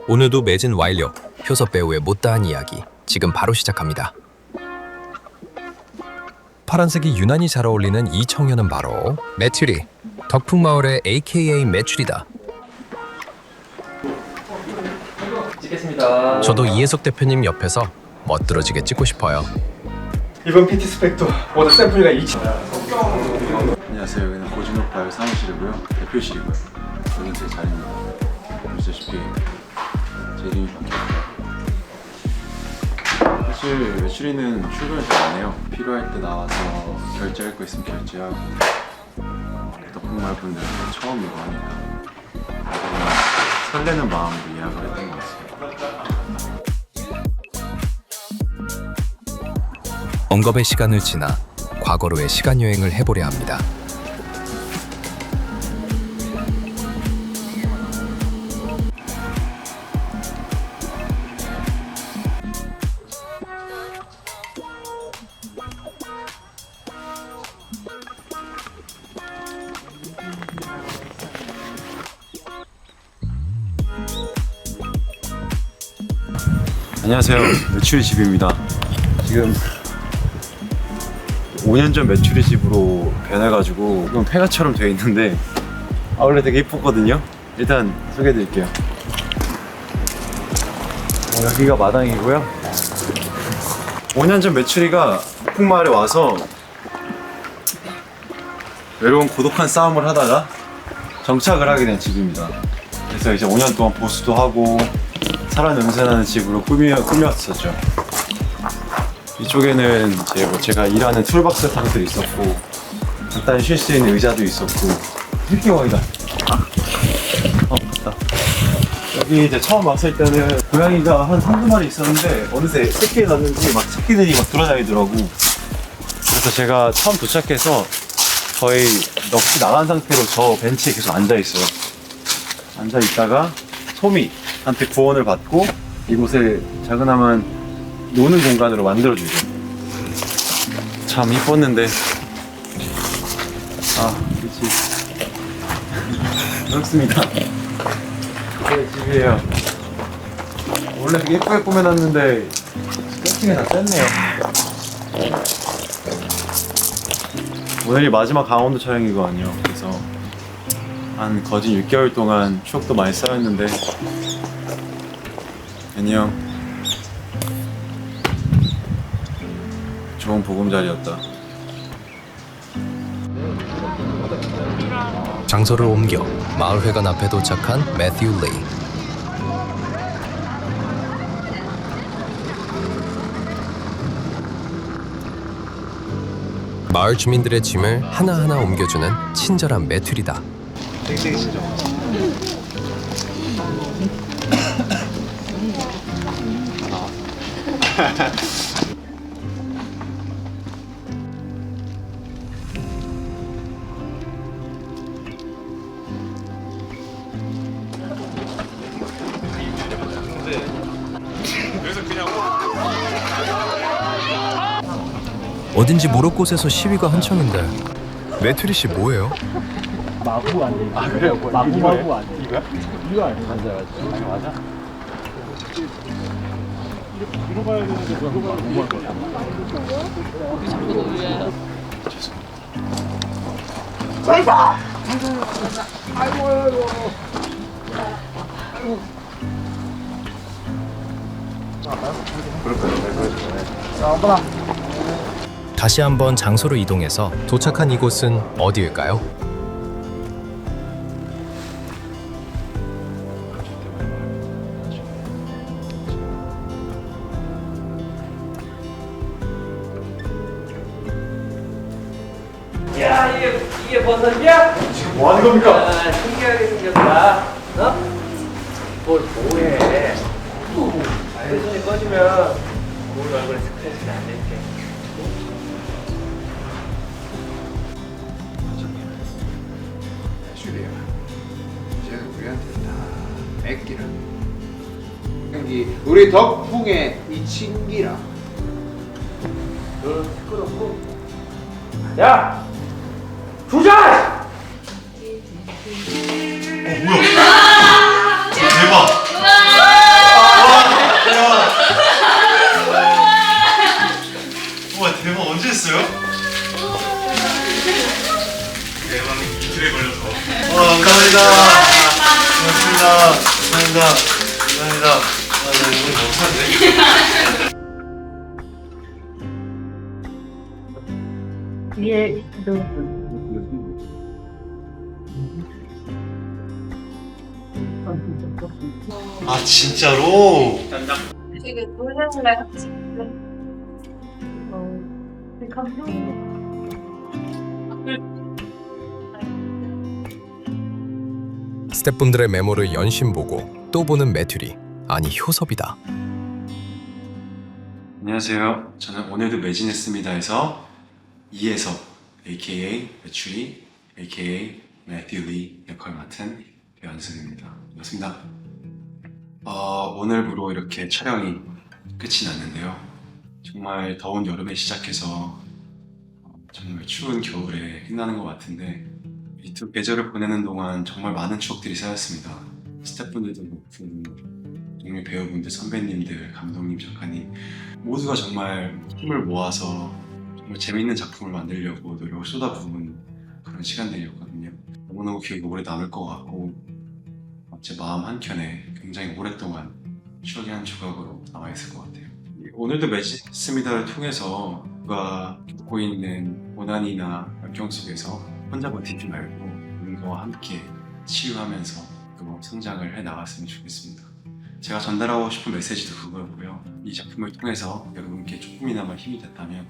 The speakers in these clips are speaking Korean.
오늘도 매진 완료. 효섭 배우의 못다한 이야기 지금 바로 시작합니다. 파란색이 유난히 잘 어울리는 이 청년은 바로 메추리. 덕풍마을의 AKA 메추리다. 찍겠습니다. 저도 이혜석 대표님 옆에서 멋들어지게 찍고 싶어요. 이번 PT 스펙도 모두 샘플가 2층. 안녕하세요. 여기는 고진욱 바이오 사무실이고요. 대표실이고요. 여기는 제 자리입니다. 보시다시피 제 이름이 바뀌었어요. 사실 메추리는 출근을 잘 안 해요. 필요할 때 나와서 결제할 거 있으면 결제하고 덕분마을 분들은 처음이고 하니까 설레는 마음으로 예약을 했던 것 같습니다. 언급의 시간을 지나 과거로의 시간여행을 해보려 합니다. 안녕하세요. 메추리 집입니다. 지금 5년 전 메추리 집으로 변해가지고 이건 폐가처럼 되어 있는데 원래 되게 이뻤거든요. 일단 소개해드릴게요. 여기가 마당이고요. 5년 전 메추리가 덕풍마을에 와서 외로운 고독한 싸움을 하다가 정착을 하게 된 집입니다. 그래서 이제 5년 동안 보수도 하고 사람 냄새나는 집으로 꾸몄었죠. 이쪽에는 이제 뭐 제가 일하는 툴박스 같은 것들이 있었고 간단히 쉴 수 있는 의자도 있었고 이렇게 와이다. 맞다. 여기 이제 처음 왔을 때는 고양이가 한 3-2마리 있었는데 어느새 새끼를 낳는지 막 새끼들이 막 돌아다니더라고. 그래서 제가 처음 도착해서 거의 넋이 나간 상태로 저 벤치에 계속 앉아있어요. 앉아있다가 소미한테 구원을 받고 이곳을 자그마한 노는 공간으로 만들어주죠. 참 이뻤는데 그치 그렇습니다. 제 집이에요. 원래 되게 예쁘게 꾸며놨는데 세팅이 다 셌네요. 오늘이 마지막 강원도 촬영이거든요. 그래서 한 거진 6개월 동안 추억도 많이 쌓였는데 안녕. 좋은 보금자리였다. 장소를 옮겨 마을회관 앞에 도착한 매튜 레이. 마을 주민들의 짐을 하나하나 옮겨주는 친절한 메뚜리다. 땡땡이 진짜 어딘지 모를 곳에서 시위가 한창인데 메뚜리 씨 뭐예요? 마구 아니에요? 그래요? 마구 아니에요? 이거야? 이거 아니에요? 맞아. 뒤로 가야 되는데 뒤로 가야 되는데 다시 한번 장소로 이동해서 도착한 이곳은 어디일까요? 야, 이게 버섯이야? 지금 뭐 하는 겁니까? 아, 신기하게 생겼다. 어? 뭘 뭐해? 손이 꺼지면 뭘 얼굴에 스트레스가 안 될게. 줄이야. 이제는 우리한테 다 뺏기라. 여기 우리 덕풍의 이 친기라. 너 시끄럽고. 야! 주자! 대박! 이틀에 걸려서. 감사합니다. 고맙습니다. 감사합니다. 감사합니다. 나 이거 못하는데. 위에 아 진짜로? 되게 놀랄래 같이. 되게 감동. 스태프분들의 메모를 연신 보고 또 보는 매튜리. 아니 효섭이다. 안녕하세요. 저는 오늘도 매진했습니다에서 이혜섭 AKA 매추리 AKA 매튜리 역할 맡은 배현승입니다. 반갑습니다. 오늘부로 이렇게 촬영이 끝이 났는데요. 정말 더운 여름에 시작해서 정말 추운 겨울에 끝나는 것 같은데 이 두 계절을 보내는 동안 정말 많은 추억들이 쌓였습니다. 스태프분들도 그렇고 동료 배우분들, 선배님들, 감독님, 작가님 모두가 정말 힘을 모아서 정말 재밌는 작품을 만들려고 노력을 쏟아부은 그런 시간들이었거든요. 너무너무 기억이 오래 남을 것 같고 제 마음 한켠에 굉장히 오랫동안 추억의 한 조각으로 남아있을 것 같아요. 오늘도 매진했습니다를 통해서 누가 겪고 있는 고난이나 역경 속에서 혼자 버티지 말고 누군가와 함께 치유하면서 또 성장을 해 나갔으면 좋겠습니다. 제가 전달하고 싶은 메시지도 그거였고요. 이 작품을 통해서 여러분께 조금이나마 힘이 됐다면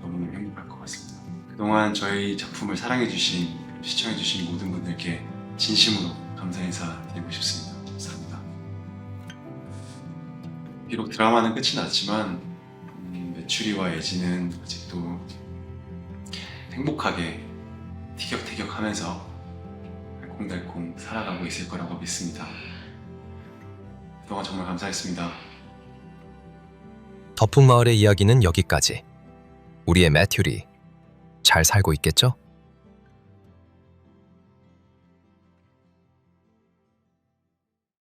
너무너무 행복할 것 같습니다. 그동안 저희 작품을 사랑해주신, 시청해주신 모든 분들께 진심으로 감사 인사 드리고 싶습니다. 감사합니다. 비록 드라마는 끝이 났지만 매추리와 예지는 아직도 행복하게 티격태격하면서 달콩달콩 살아가고 있을 거라고 믿습니다. 그동안 정말 감사했습니다. 덕풍마을의 이야기는 여기까지. 우리의 매튜리 잘 살고 있겠죠?